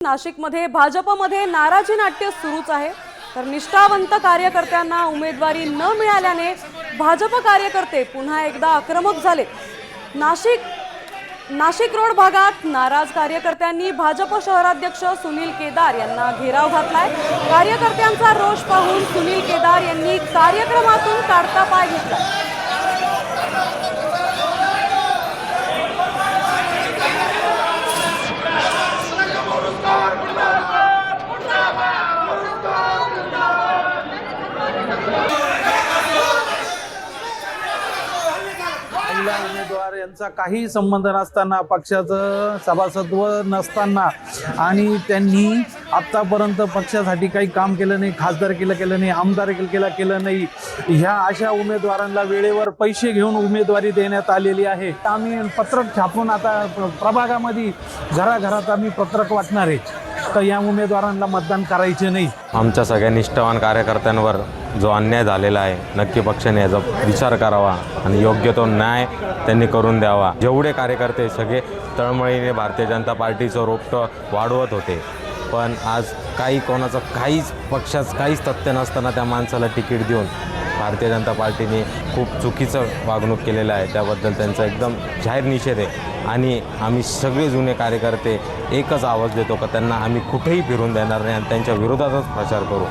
नाशिकमध्ये भाजपमध्ये नाराजी नाट्य सुरूच आहे। तर निष्ठावंत कार्यकर्त्यांना उमेदवारी न मिळाल्याने भाजप कार्यकर्ते पुन्हा एकदा आक्रमक झाले। नाशिक रोड भागात नाराज कार्यकर्त्यांनी भाजप शहराध्यक्ष सुनील केदार यांना घेराव घातलाय। कार्यकर्त्यांचा रोष पाहून सुनील केदार यांनी कार्यक्रमातून काढता पाय घेतला। उमेदवार यांचा काही संबंध नसताना, पक्षाचं सभासदत्व नसताना आणि त्यांनी आतापर्यंत पक्षासाठी काही काम केलं नाही, खासदारकीला केलं नाही, आमदारकीला केलं नाही, ह्या अशा उमेदवारांना वेळेवर पैसे घेऊन उमेदवारी देण्यात आलेली आहे। आम्ही पत्रक छापून आता प्रभागामध्ये घराघरात आम्ही पत्रक वाटणार आहे, तर या उमेदवारांना मतदान करायचे नाही। आमच्या सगळ्या निष्ठावान कार्यकर्त्यांवर जो अन्याय झालेला आहे, नक्की पक्षाने याचा विचार करावा आणि योग्य तो न्याय त्यांनी करून द्यावा। जेवढे कार्यकर्ते सगळे तळमळीने भारतीय जनता पार्टीचं रोपटं वाढवत होते, पण आज कोणाचं पक्षाचं काहीच तथ्य नसताना त्या माणसाला तिकीट देऊन भारतीय जनता पार्टीने खूप चुकीचं वागणूक केलेलं आहे। त्याबद्दल त्यांचा एकदम जाहीर निषेध आहे आणि आम्ही सगळे जुने कार्यकर्ते एकच आवाज देतो की त्यांना आम्ही कुठेही फिरून देणार नाही आणि त्यांच्या विरोधातच प्रचार करू।